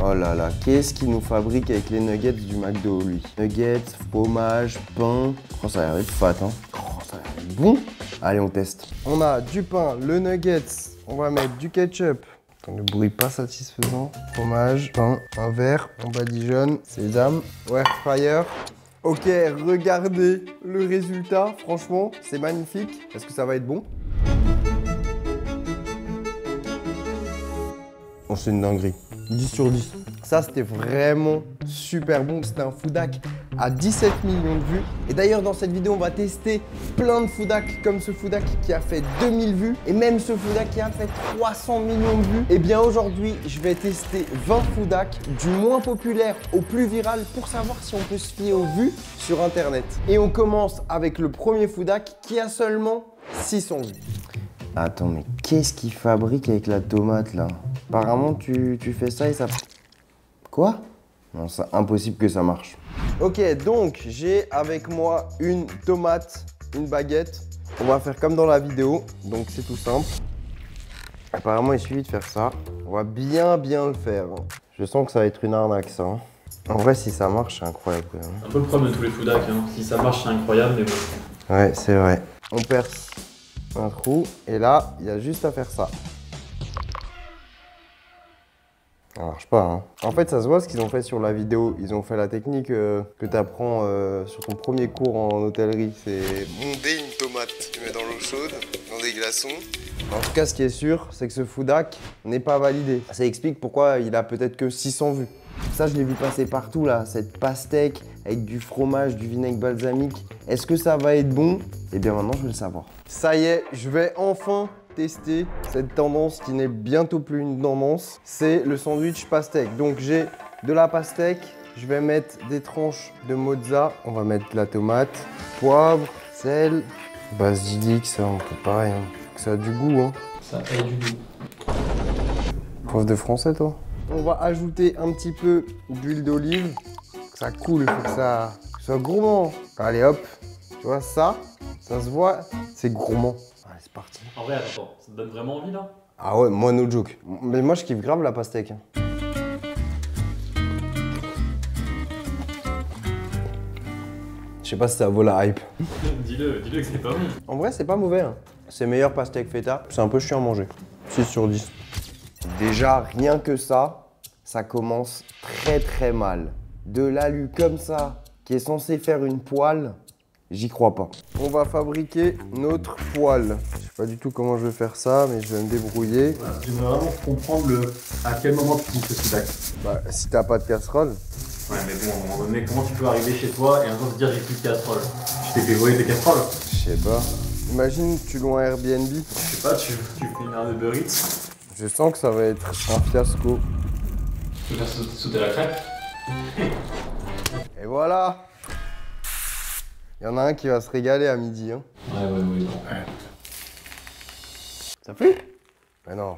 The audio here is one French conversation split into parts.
Oh là là, qu'est-ce qu'il nous fabrique avec les nuggets du McDo, lui? Nuggets, fromage, pain. Oh, ça a l'air d'être fat, hein. Oh, ça a l'air d'être bon. Allez, on teste. On a du pain, le nuggets. On va mettre du ketchup. Attends, le bruit pas satisfaisant. Fromage, pain, un verre, on badigeonne, sésame, air fryer. Ok, regardez le résultat. Franchement, c'est magnifique. Est-ce que ça va être bon? Oh, c'est une dinguerie. 10 sur 10. Ça, c'était vraiment super bon. C'était un food hack à 17 millions de vues. Et d'ailleurs, dans cette vidéo, on va tester plein de food hacks, comme ce food hack qui a fait 2000 vues et même ce food hack qui a fait 300 millions de vues. Et bien aujourd'hui, je vais tester 20 food hacks du moins populaire au plus viral pour savoir si on peut se fier aux vues sur Internet. Et on commence avec le premier food hack qui a seulement 600 vues. Attends, mais qu'est-ce qu'il fabrique avec la tomate là? Apparemment, tu fais ça et ça... Quoi? Non, c'est impossible que ça marche. Ok, donc j'ai avec moi une tomate, une baguette. On va faire comme dans la vidéo, donc c'est tout simple. Apparemment, il suffit de faire ça. On va bien le faire. Je sens que ça va être une arnaque, ça. En vrai, si ça marche, c'est incroyable. C'est un peu le problème de tous les food hacks. Hein. Si ça marche, c'est incroyable, mais bon. Ouais, c'est vrai. On perce un trou et là, il y a juste à faire ça. Ça marche pas, hein. En fait, ça se voit ce qu'ils ont fait sur la vidéo. Ils ont fait la technique que tu apprends sur ton premier cours en hôtellerie. C'est monder une tomate. Tu mets dans l'eau chaude, dans des glaçons. En tout cas, ce qui est sûr, c'est que ce food hack n'est pas validé. Ça explique pourquoi il a peut-être que 600 vues. Ça, je l'ai vu passer partout, là. Cette pastèque avec du fromage, du vinaigre balsamique. Est-ce que ça va être bon? Eh bien, maintenant, je vais le savoir. Ça y est, je vais enfin tester cette tendance qui n'est bientôt plus une tendance. C'est le sandwich pastèque. Donc, j'ai de la pastèque. Je vais mettre des tranches de mozza. On va mettre de la tomate, poivre, sel, basilic. Ça, on peut pareil. Hein. Ça a du goût, hein. Ça a du goût. Prof de français, toi? On va ajouter un petit peu d'huile d'olive. Que ça coule, faut que ça soit gourmand. Allez hop, tu vois ça se voit, c'est gourmand. Allez, c'est parti. En vrai, attends, ça te donne vraiment envie là? Ah ouais, moi no joke. Mais moi je kiffe grave la pastèque. Je sais pas si ça vaut la hype. Dis-le que c'est pas bon. En vrai, c'est pas mauvais. Hein. C'est meilleur pastèque feta. C'est un peu chiant à manger. 6 sur 10. Déjà, rien que ça commence très mal. De l'alu comme ça, qui est censé faire une poêle, j'y crois pas. On va fabriquer notre poêle. Je sais pas du tout comment je vais faire ça, mais je vais me débrouiller. Voilà, j'aimerais vraiment comprendre à quel moment tu kiffes ce food hack. Bah, si t'as pas de casserole. Ouais, mais bon, à un moment donné, comment tu peux arriver chez toi et un jour te dire j'ai plus de casserole? Tu t'es fait voler tes casseroles? Je sais pas. Imagine, tu loues un Airbnb. Je sais pas, tu fais une heure de Uber Eats. Je sens que ça va être un fiasco. Tu peux faire sauter la crêpe. Et voilà. Il y en a un qui va se régaler à midi. Hein. Ouais. Ça cuit? Mais non.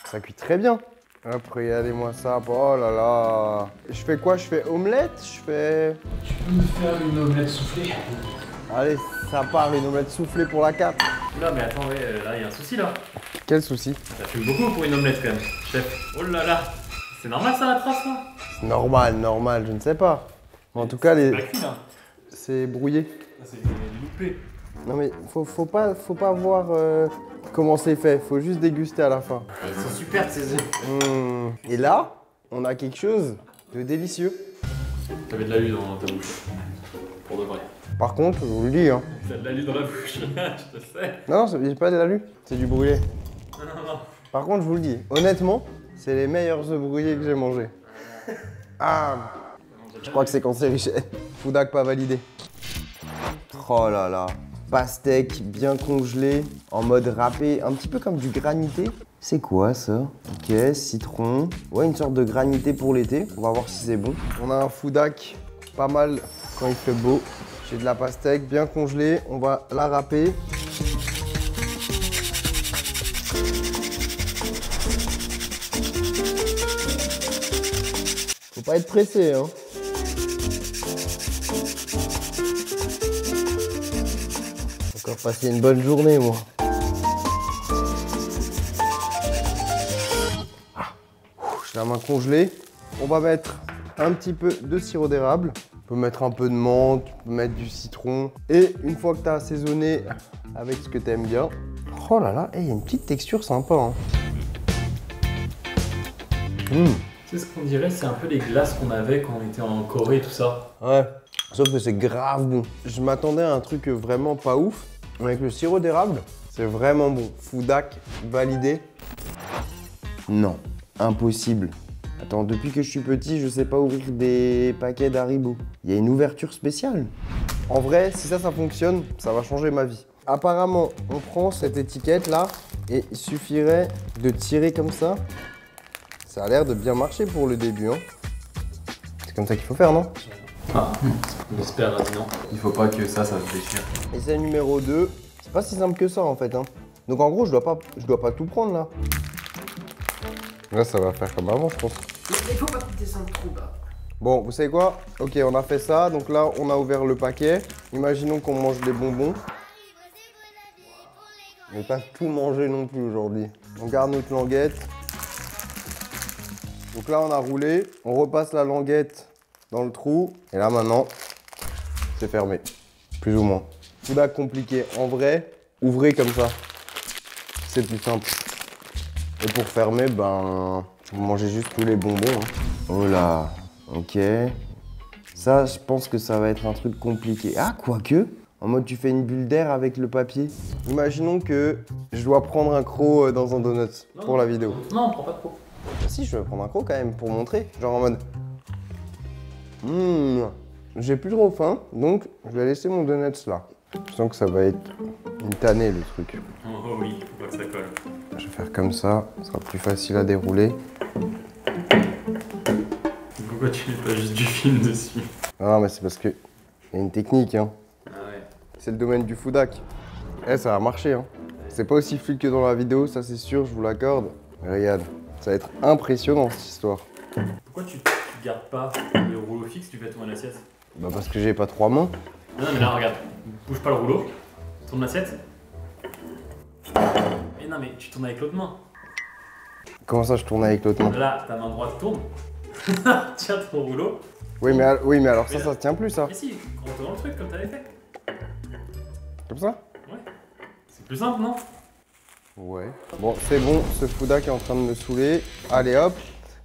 Ça cuit très bien. Hop, regardez-moi ça. Oh là là. Je fais quoi? Je fais omelette? Je fais... Tu peux me faire une omelette soufflée? Allez, ça part, une omelette soufflée pour la 4. Là, mais attends, ouais, là, il y a un souci là. Quel souci? Ça fume beaucoup pour une omelette quand même, chef. Oh là là. C'est normal ça la trace là? Normal, je ne sais pas. En tout cas, C'est pas cuit là. c'est brouillé. C'est loupé. Non mais faut pas voir comment c'est fait. Faut juste déguster à la fin. Ils sont super ces œufs. Et là, on a quelque chose de délicieux. T'avais de l'alu dans ta bouche. Pour de vrai. Par contre, je vous le dis, hein. T'as de l'alu dans la bouche, je te sais. Non, c'est pas de l'alu, c'est du brûlé. Non. Par contre, je vous le dis, honnêtement, c'est les meilleurs œufs brouillés que j'ai mangés. Ah, je crois que c'est cancérigène. Food hack pas validé. Oh là là. Pastèque bien congelée, en mode râpé, un petit peu comme du granité. C'est quoi ça? Ok, citron. Ouais, une sorte de granité pour l'été. On va voir si c'est bon. On a un food hack pas mal quand il fait beau. J'ai de la pastèque bien congelée. On va la râper. Faut pas être pressé, hein. Encore passer une bonne journée, moi. la main congelée. On va mettre un petit peu de sirop d'érable. Tu peux mettre un peu de menthe, tu peux mettre du citron. Et une fois que tu as assaisonné avec ce que tu aimes bien. Oh là là, il y a une petite texture sympa. Hein. C'est ce qu'on dirait, c'est un peu les glaces qu'on avait quand on était en Corée et tout ça. Ouais, sauf que c'est grave bon. Je m'attendais à un truc vraiment pas ouf. Avec le sirop d'érable, c'est vraiment bon. Foudak, validé. Non, impossible. Attends, depuis que je suis petit, je sais pas ouvrir des paquets d'Haribo. Il y a une ouverture spéciale. En vrai, si ça fonctionne, ça va changer ma vie. Apparemment, on prend cette étiquette là et il suffirait de tirer comme ça. Ça a l'air de bien marcher pour le début. Hein. C'est comme ça qu'il faut faire, non? Ah, j'espère, non. Il faut pas que ça se déchire. Essai numéro 2. C'est pas si simple que ça en fait. Hein. Donc en gros, je dois pas tout prendre là. Là, ça va faire comme avant, je pense. Il faut pas que tu descendes trop bas. Bon, vous savez quoi? Ok, on a fait ça. Donc là, on a ouvert le paquet. Imaginons qu'on mange des bonbons. Mais pas tout manger non plus aujourd'hui. On garde notre languette. Donc là, on a roulé. On repasse la languette dans le trou. Et là, maintenant, c'est fermé. Plus ou moins. Foudak compliqué. En vrai, ouvrez comme ça. C'est plus simple. Et pour fermer, ben, vous mangez juste tous les bonbons. Hein. Oh là, ok. Ça, je pense que ça va être un truc compliqué. Ah, quoique, en mode tu fais une bulle d'air avec le papier. Imaginons que je dois prendre un croc dans un donut pour la vidéo. Non, prends pas trop. Ah, si, je vais prendre un croc quand même pour montrer. Genre en mode... j'ai plus trop faim, donc je vais laisser mon donut là. Je sens que ça va être une tannée le truc. Oh oui, faut pas que ça colle. Je vais faire comme ça sera plus facile à dérouler. Pourquoi tu mets pas juste du film dessus? Non, mais c'est parce que y a une technique, hein. Ah ouais. C'est le domaine du Foudak. Eh, ça va marcher, hein. C'est pas aussi fluide que dans la vidéo, ça c'est sûr, je vous l'accorde. Mais regarde, ça va être impressionnant cette histoire. Pourquoi tu gardes pas le rouleau fixe, tu fais tourner l'assiette? Bah parce que j'ai pas 3 mains. Non, mais là, regarde. Bouge pas le rouleau. Tourne l'assiette. Mais non, mais tu tournes avec l'autre main. Comment ça je tourne avec l'autre main? Là, ta main droite tourne. Tiens ton rouleau. Oui mais alors ça se tient plus ça. Mais si, rentre dans le truc comme t'avais fait. Comme ça? Ouais. C'est plus simple, non? Ouais. Bon, c'est bon, ce Foudak est en train de me saouler. Allez hop.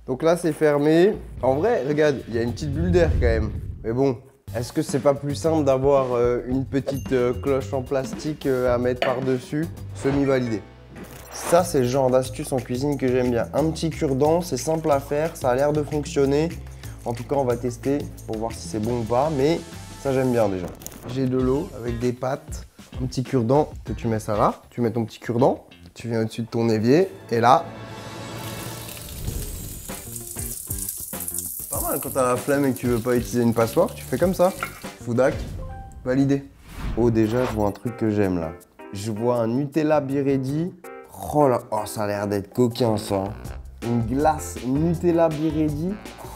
Donc là c'est fermé. En vrai, regarde, il y a une petite bulle d'air quand même. Mais bon, est-ce que c'est pas plus simple d'avoir une petite cloche en plastique à mettre par-dessus? Semi-validé. Ça, c'est le genre d'astuce en cuisine que j'aime bien. Un petit cure-dent, c'est simple à faire, ça a l'air de fonctionner. En tout cas, on va tester pour voir si c'est bon ou pas, mais ça, j'aime bien déjà. J'ai de l'eau avec des pâtes, un petit cure-dent que tu mets ça là. Tu mets ton petit cure-dent, tu viens au-dessus de ton évier, et là... Pas mal quand t'as la flemme et que tu veux pas utiliser une passoire, tu fais comme ça. Foudak, validé. Oh, déjà, je vois un truc que j'aime là. Je vois un Nutella Biredi. Oh là, oh, ça a l'air d'être coquin ça. Une glace Nutella Biredi.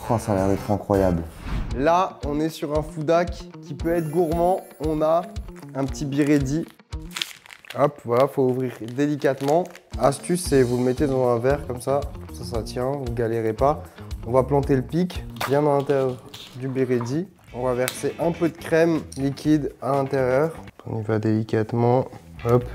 Oh, ça a l'air d'être incroyable. Là, on est sur un Foudak qui peut être gourmand. On a un petit Biredi. Hop, voilà, faut ouvrir délicatement. Astuce, c'est vous le mettez dans un verre comme ça. Ça tient, vous galérez pas. On va planter le pic bien à l'intérieur du Biredi. On va verser un peu de crème liquide à l'intérieur. On y va délicatement. Hop.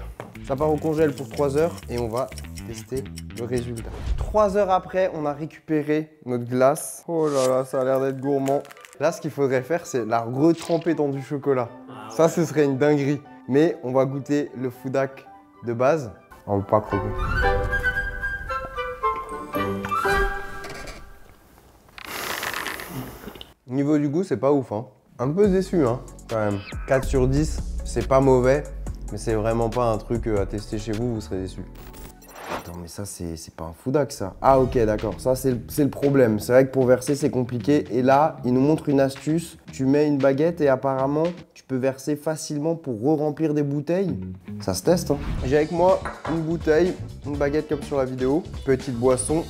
Ça part au congèle pour 3 heures et on va tester le résultat. 3 heures après, on a récupéré notre glace. Oh là là, ça a l'air d'être gourmand. Là, ce qu'il faudrait faire, c'est la retremper dans du chocolat. Ah ouais. Ça, ce serait une dinguerie. Mais on va goûter le Foudak de base. On va pas croquer. Niveau du goût, c'est pas ouf, hein. Un peu déçu, hein, quand même. 4 sur 10, c'est pas mauvais. Mais c'est vraiment pas un truc à tester chez vous, vous serez déçus. Attends, mais ça, c'est pas un Foudak, ça. Ah, ok, d'accord. Ça, c'est le problème. C'est vrai que pour verser, c'est compliqué. Et là, il nous montre une astuce. Tu mets une baguette et apparemment, tu peux verser facilement pour re-remplir des bouteilles. Ça se teste, hein. J'ai avec moi une bouteille, une baguette comme sur la vidéo. Petite boisson.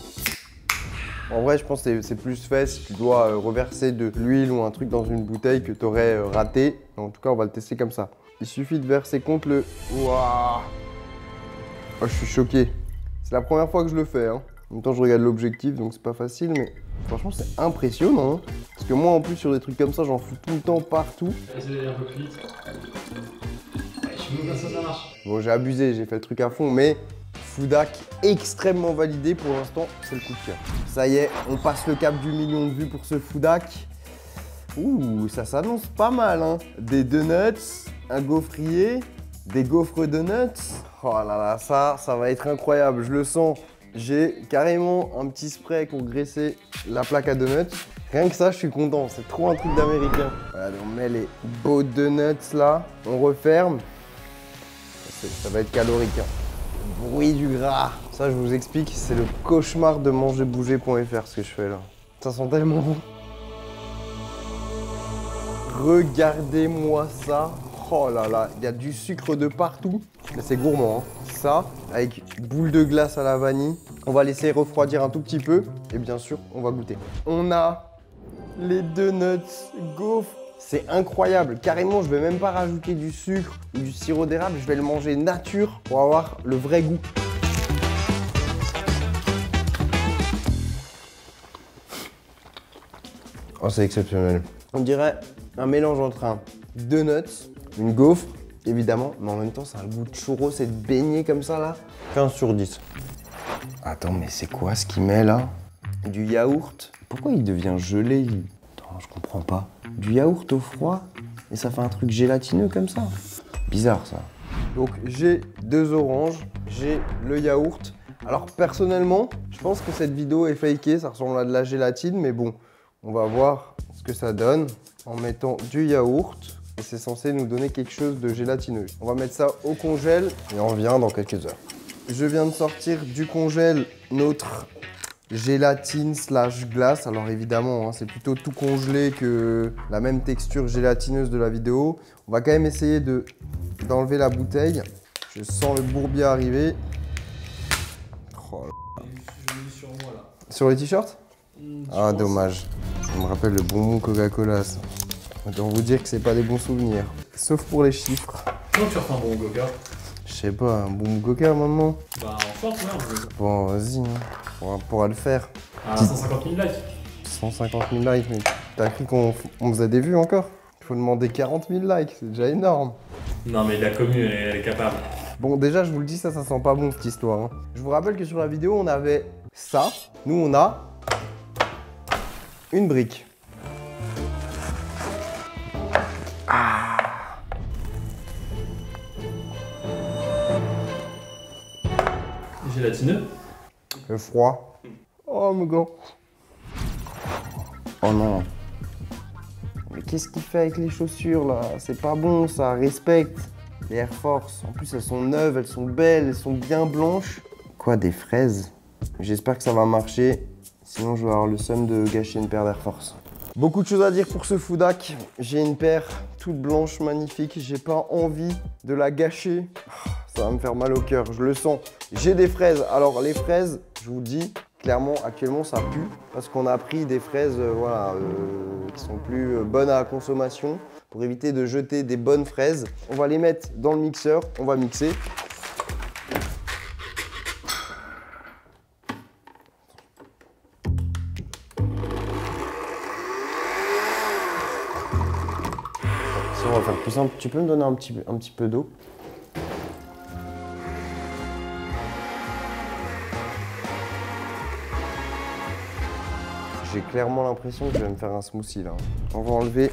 En vrai, je pense que c'est plus fait si tu dois reverser de l'huile ou un truc dans une bouteille que tu aurais raté. En tout cas, on va le tester comme ça. Il suffit de verser contre le... Waouh! Oh, je suis choqué. C'est la première fois que je le fais, hein. En même temps, je regarde l'objectif, donc c'est pas facile, mais franchement, c'est impressionnant. Hein. Parce que moi, en plus, sur des trucs comme ça, j'en fous tout le temps partout. Essaye d'aller un peu plus vite. Ouais, je sais même pas si ça marche. Bon, j'ai abusé, j'ai fait le truc à fond, mais Foudac extrêmement validé pour l'instant, c'est le coup de cœur. Ça y est, on passe le cap du million de vues pour ce Foudac. Ouh, ça s'annonce pas mal, hein. Des donuts, un gaufrier, des gaufres donuts. Oh là là, ça va être incroyable, je le sens. J'ai carrément un petit spray pour graisser la plaque à donuts. Rien que ça, je suis content, c'est trop un truc d'américain. Voilà, on met les beaux donuts là, on referme. Ça va être calorique, hein. Bruit du gras. Ça, je vous explique, c'est le cauchemar de mangerbouger.fr ce que je fais là. Ça sent tellement bon. Regardez-moi ça. Oh là là, il y a du sucre de partout. Mais c'est gourmand, hein. Ça, avec boule de glace à la vanille. On va laisser refroidir un tout petit peu. Et bien sûr, on va goûter. On a les donuts gaufres. C'est incroyable. Carrément, je vais même pas rajouter du sucre ou du sirop d'érable. Je vais le manger nature pour avoir le vrai goût. Oh, c'est exceptionnel. On dirait un mélange entre un donut, une gaufre, évidemment, mais en même temps, c'est un goût de churros, c'est de beignet comme ça, là. 15 sur 10. Attends, mais c'est quoi ce qu'il met, là? Du yaourt. Pourquoi il devient gelé? Attends, je comprends pas. Du yaourt au froid et ça fait un truc gélatineux comme ça. Bizarre, ça. Donc, j'ai 2 oranges, j'ai le yaourt. Alors, personnellement, je pense que cette vidéo est fakée, ça ressemble à de la gélatine, mais bon, on va voir ce que ça donne en mettant du yaourt. Et c'est censé nous donner quelque chose de gélatineux. On va mettre ça au congèle et on revient dans quelques heures. Je viens de sortir du congèle notre gélatine slash glace. Alors évidemment, hein, c'est plutôt tout congelé que la même texture gélatineuse de la vidéo. On va quand même essayer d'enlever la bouteille. Je sens le bourbier arriver. Oh là. Je l'ai mis sur moi là. Sur les t-shirts? Ah, dommage. Ça me rappelle le bonbon Coca-Cola, ça. Autant vous dire que c'est pas des bons souvenirs. Sauf pour les chiffres. Comment tu refais un bon coca? Je sais pas, un bon Coca maintenant? Bah, en force, ouais, un bon. Bon, vas-y, hein. On pourra le faire. Ah, 150 000 likes. 150 000 likes, mais t'as cru qu'on faisait des vues encore? Il faut demander 40 000 likes, c'est déjà énorme. Non, mais la commune, elle est capable. Bon, déjà, je vous le dis, ça sent pas bon cette histoire. Hein. Je vous rappelle que sur la vidéo, on avait ça. Nous, on a une brique. Gélatineux. Le froid. Oh, mon gars. Oh non. Mais qu'est-ce qu'il fait avec les chaussures, là? C'est pas bon, ça. Respecte les Air Force. En plus, elles sont neuves, elles sont belles, elles sont bien blanches. Quoi, des fraises? J'espère que ça va marcher. Sinon, je vais avoir le seum de gâcher une paire d'Air Force. Beaucoup de choses à dire pour ce Foudac. J'ai une paire toute blanche, magnifique. J'ai pas envie de la gâcher. Ça va me faire mal au cœur, je le sens. J'ai des fraises. Alors, les fraises, je vous dis, clairement, actuellement, ça pue. Parce qu'on a pris des fraises qui sont plus bonnes à la consommation. Pour éviter de jeter des bonnes fraises, on va les mettre dans le mixeur. On va mixer. On va faire plus simple. Tu peux me donner un petit peu d'eau? J'ai clairement l'impression que je vais me faire un smoothie là. On va enlever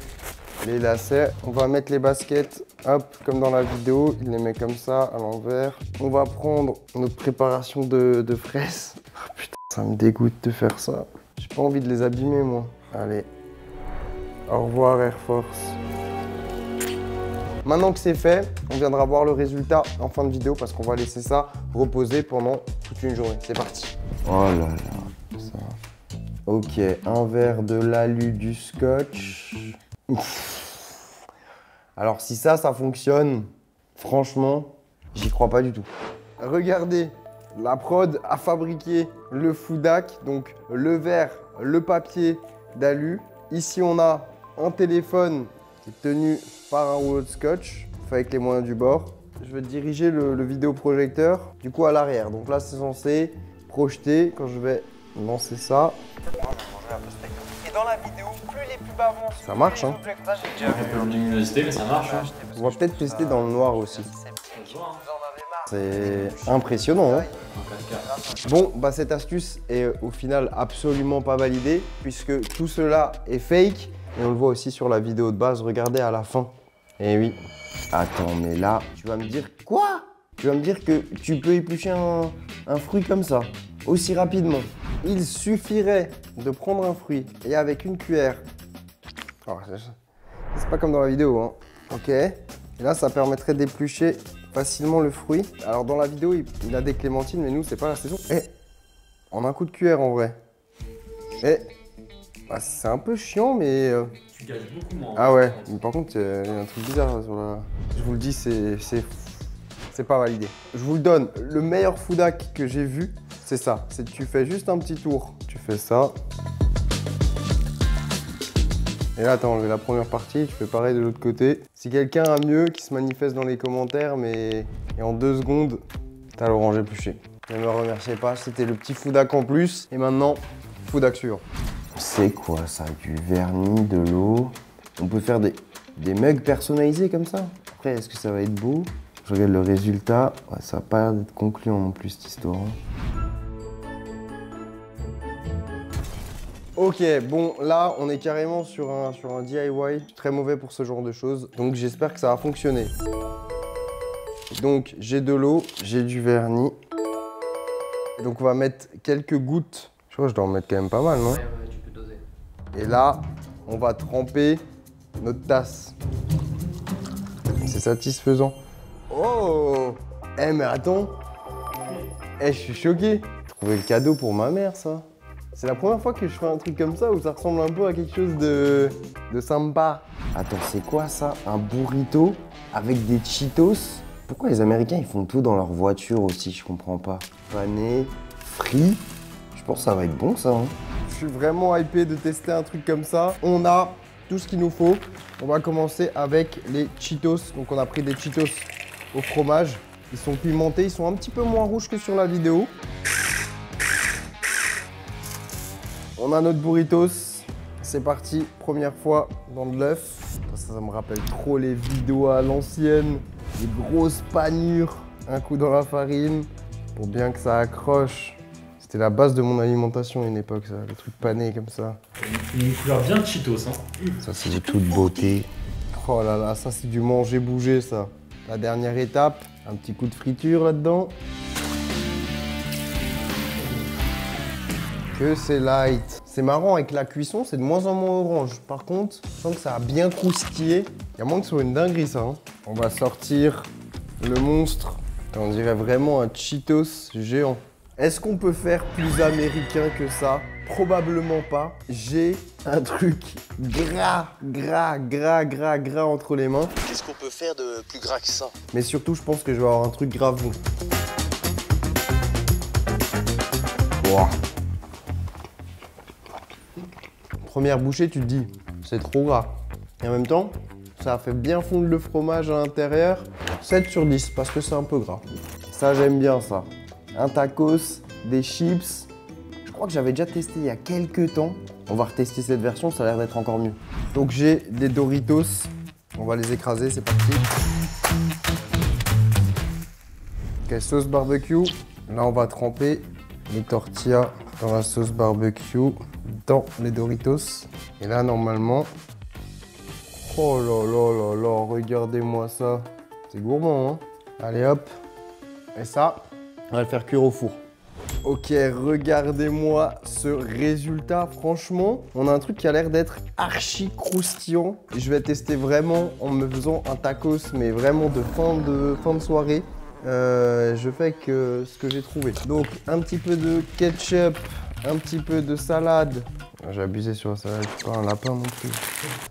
les lacets. On va mettre les baskets, hop, comme dans la vidéo. Il les met comme ça, à l'envers. On va prendre notre préparation de fraises. Oh, putain, ça me dégoûte de faire ça. J'ai pas envie de les abîmer, moi. Allez. Au revoir, Air Force. Maintenant que c'est fait, on viendra voir le résultat en fin de vidéo parce qu'on va laisser ça reposer pendant toute une journée. C'est parti. Oh là là, ça. Ok, un verre de l'alu, du scotch. Ouf. Alors si ça fonctionne, franchement, j'y crois pas du tout. Regardez, la prod a fabriqué le Foudac, donc le verre, le papier d'alu. Ici on a un téléphone qui est tenu par un rouleau de scotch, fait avec les moyens du bord. Je vais diriger le vidéoprojecteur du coup à l'arrière. Donc là c'est censé projeter quand je vais lancer ça. Et dans la vidéo, plus les pubs avancent, ça marche, hein. Un peu de luminosité, mais ça marche. Hein. On va peut-être tester dans le noir aussi. C'est impressionnant, hein. Bon, bah cette astuce est au final absolument pas validée puisque tout cela est fake et on le voit aussi sur la vidéo de base. Regardez à la fin. Eh oui. Attends, mais là, tu vas me dire quoi? Tu vas me dire que tu peux éplucher un fruit comme ça, aussi rapidement. Il suffirait de prendre un fruit et avec une cuillère. Oh, c'est pas comme dans la vidéo, hein. Ok. Et là, ça permettrait d'éplucher facilement le fruit. Alors dans la vidéo, il a des clémentines, mais nous, c'est pas la saison. Et en un coup de cuillère en vrai. Et bah, c'est un peu chiant, mais. Tu gâches beaucoup moins. Ah ouais, mais par contre, il y a un truc bizarre là, sur la. Je vous le dis, c'est pas validé. Je vous le donne. Le meilleur food hack que j'ai vu, c'est ça. C'est que tu fais juste un petit tour. Tu fais ça. Et là, t'as enlevé la première partie, tu fais pareil de l'autre côté. Si quelqu'un a mieux, qui se manifeste dans les commentaires, mais et en 2 secondes, t'as l'orange épluché. Ne me remerciez pas, c'était le petit food hack en plus. Et maintenant, food hack suivant. C'est quoi ça? Du vernis, de l'eau. On peut faire des mugs personnalisés comme ça. Après, est-ce que ça va être beau? Je regarde le résultat. Ouais, ça n'a pas l'air d'être concluant non plus cette histoire. Ok, bon, là, on est carrément sur un DIY. Je suis très mauvais pour ce genre de choses, donc j'espère que ça va fonctionner. Donc, j'ai de l'eau, j'ai du vernis. Donc, on va mettre quelques gouttes. Je crois que je dois en mettre quand même pas mal, non? Ouais, tu peux doser. Et là, on va tremper notre tasse. C'est satisfaisant. Oh! Eh, mais attends! Eh, je suis choqué. J'ai trouvé le cadeau pour ma mère, ça. C'est la première fois que je fais un truc comme ça où ça ressemble un peu à quelque chose de sympa. Attends, c'est quoi ça? Un burrito avec des Cheetos? Pourquoi les Américains ils font tout dans leur voiture aussi? Je comprends pas. Pané, frit. Je pense que ça va être bon ça. Hein. Je suis vraiment hypé de tester un truc comme ça. On a tout ce qu'il nous faut. On va commencer avec les Cheetos. Donc on a pris des Cheetos au fromage. Ils sont pimentés, ils sont un petit peu moins rouges que sur la vidéo. On a notre burritos, c'est parti, première fois dans de l'œuf. Ça me rappelle trop les vidéos à l'ancienne, des grosses panures, un coup dans la farine pour bien que ça accroche. C'était la base de mon alimentation à une époque, ça, les trucs panés comme ça. Une couleur bien Cheetos, hein. Ça c'est de toute beauté. Oh là là, ça c'est du manger bouger ça. La dernière étape, un petit coup de friture là-dedans. Que c'est light. C'est marrant, avec la cuisson, c'est de moins en moins orange. Par contre, je sens que ça a bien croustillé. Il y a moins que ce soit une dinguerie, ça. Hein. On va sortir le monstre. On dirait vraiment un Cheetos géant. Est-ce qu'on peut faire plus américain que ça? Probablement pas. J'ai un truc gras entre les mains. Qu'est-ce qu'on peut faire de plus gras que ça? Mais surtout, je pense que je vais avoir un truc grave bon. Wow. Première bouchée, tu te dis, c'est trop gras. Et en même temps, ça a fait bien fondre le fromage à l'intérieur. 7 sur 10, parce que c'est un peu gras. Ça, j'aime bien ça. Un tacos, des chips. Je crois que j'avais déjà testé il y a quelques temps. On va retester cette version, ça a l'air d'être encore mieux. Donc j'ai des Doritos. On va les écraser, c'est parti. Ok, sauce barbecue. Là, on va tremper les tortillas dans la sauce barbecue, dans les Doritos. Et là, normalement... Oh là là là là, regardez-moi ça. C'est gourmand, hein? Allez, hop. Et ça, on va le faire cuire au four. Ok, regardez-moi ce résultat. Franchement, on a un truc qui a l'air d'être archi croustillant. Je vais tester vraiment en me faisant un tacos, mais vraiment de fin de soirée. Je fais que ce que j'ai trouvé. Donc, un petit peu de ketchup, un petit peu de salade. J'ai abusé sur la salade, je suis pas un lapin non plus.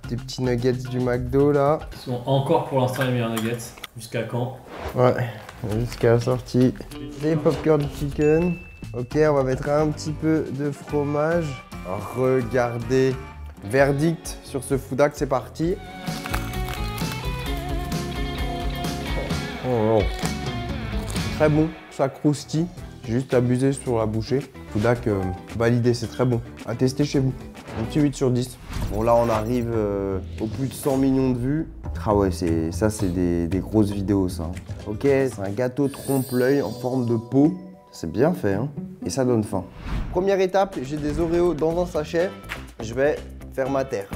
Des petits nuggets du McDo là. Ils sont encore pour l'instant les meilleurs nuggets. Jusqu'à quand? Ouais, jusqu'à la sortie. Des popcorn chicken. Ok, on va mettre un petit peu de fromage. Regardez. Verdict sur ce food hack, c'est parti. Oh. Très bon, ça croustille. Juste abusé sur la bouchée. Foudac validé, c'est très bon. À tester chez vous. Un petit 8 sur 10. Bon là on arrive au plus de 100 millions de vues. Ah ouais, ça c'est des grosses vidéos ça. Ok, c'est un gâteau trompe-l'œil en forme de pot. C'est bien fait hein. Et ça donne faim. Première étape, j'ai des Oreos dans un sachet. Je vais faire ma terre.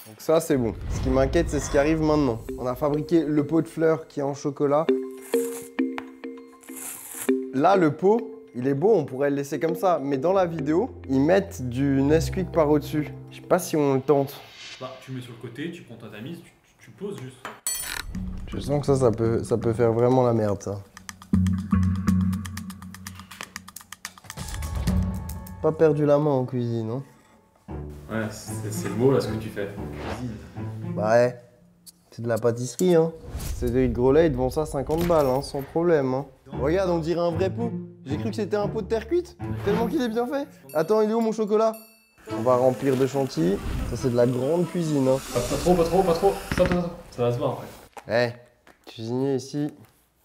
Donc ça c'est bon. Ce qui m'inquiète c'est ce qui arrive maintenant. On a fabriqué le pot de fleurs qui est en chocolat. Là le pot, il est beau, on pourrait le laisser comme ça, mais dans la vidéo, ils mettent du Nesquik par au-dessus. Je sais pas si on le tente. Bah, tu mets sur le côté, tu prends ta tamise, tu poses juste. Je sens que ça peut faire vraiment la merde, ça. Pas perdu la main en cuisine, hein. Ouais, c'est le mot là ce que tu fais. Cuisine. Bah ouais, c'est de la pâtisserie, hein. Cédric Grolet, ils te vend ça 50 balles, hein, sans problème, hein. Regarde, on dirait un vrai pot. J'ai cru que c'était un pot de terre cuite, tellement qu'il est bien fait. Attends, il est où mon chocolat? On va remplir de chantilly. Ça, c'est de la grande cuisine, hein. Pas trop. Stop. Ça va se voir après. Cuisinier ici,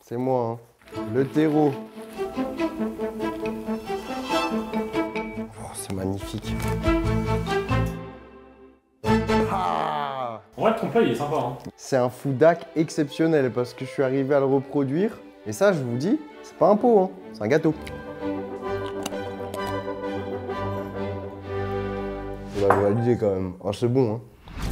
c'est moi, hein. Le terreau. Oh, c'est magnifique. Ah, En vrai, le trompe-l'œil, il est sympa. Hein. c'est un foudac exceptionnel parce que je suis arrivé à le reproduire. Et ça, je vous dis, c'est pas un pot, hein. C'est un gâteau. On va valider quand même. Ah, c'est bon, hein.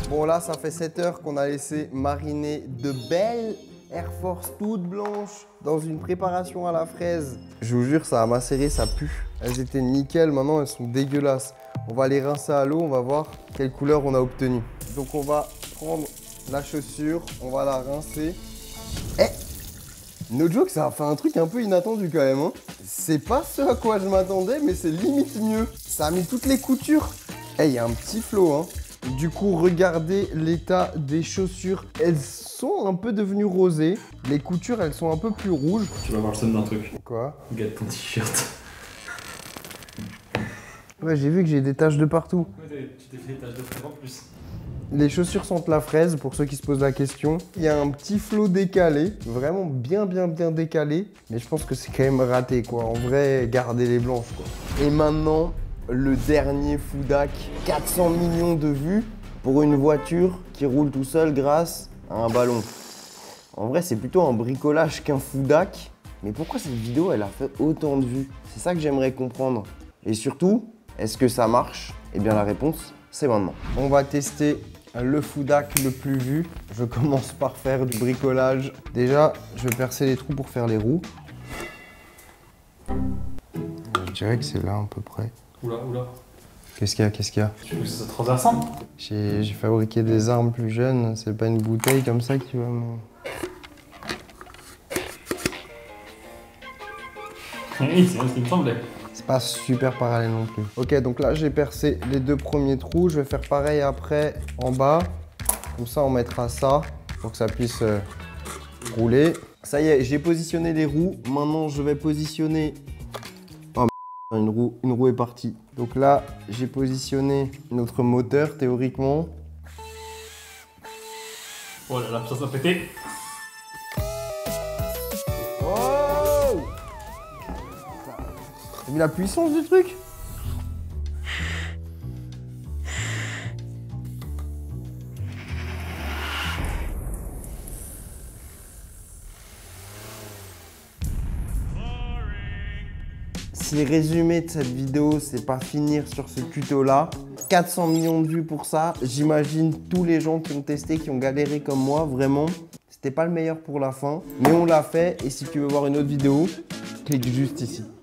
Bon, là, ça fait 7 heures qu'on a laissé mariner de belles Air Force toutes blanches dans une préparation à la fraise. Je vous jure, ça a macéré, ça pue. Elles étaient nickel, maintenant elles sont dégueulasses. On va les rincer à l'eau, on va voir quelle couleur on a obtenue. Donc on va prendre la chaussure, on va la rincer. No joke, ça a fait un truc un peu inattendu quand même, hein. C'est pas ce à quoi je m'attendais, mais c'est limite mieux. Ça a mis toutes les coutures. Il y a un petit flow, hein. Du coup, regardez l'état des chaussures. Elles sont un peu devenues rosées. Les coutures, elles sont un peu plus rouges. Tu vas avoir le seum d'un truc. Quoi? Regarde ton t-shirt. Ouais, j'ai vu que j'ai des taches de partout. Ouais, tu t'es fait des taches de fraise en plus. Les chaussures sentent la fraise, pour ceux qui se posent la question. Il y a un petit flot décalé, vraiment bien décalé. Mais je pense que c'est quand même raté, quoi. En vrai, gardez les blanches, quoi. Et maintenant, le dernier foudac. 400 millions de vues pour une voiture qui roule tout seul grâce à un ballon. En vrai, c'est plutôt un bricolage qu'un foudac. Mais pourquoi cette vidéo, elle a fait autant de vues? C'est ça que j'aimerais comprendre. Et surtout, est-ce que ça marche? Eh bien, la réponse, c'est maintenant. On va tester le foudac le plus vu. Je commence par faire du bricolage. Déjà, je vais percer les trous pour faire les roues. Je dirais que c'est là à peu près. Oula. Qu'est-ce qu'il y a? Tu veux que ça se transversal? J'ai fabriqué des armes plus jeunes. C'est pas une bouteille comme ça que tu vas me... Oui, c'est ce qui me semblait. C'est pas super parallèle non plus. Ok, donc là j'ai percé les 2 premiers trous. Je vais faire pareil après en bas. Comme ça on mettra ça pour que ça puisse rouler. Ça y est, j'ai positionné les roues. Maintenant je vais positionner... Oh une roue est partie. Donc là j'ai positionné notre moteur théoriquement. Oh là là, ça a pété. Oh! T'as vu la puissance du truc? Si le résumé de cette vidéo, c'est pas finir sur ce tuto-là, 400 millions de vues pour ça, j'imagine tous les gens qui ont testé, qui ont galéré comme moi, vraiment, c'était pas le meilleur pour la fin, mais on l'a fait et si tu veux voir une autre vidéo, clique juste ici.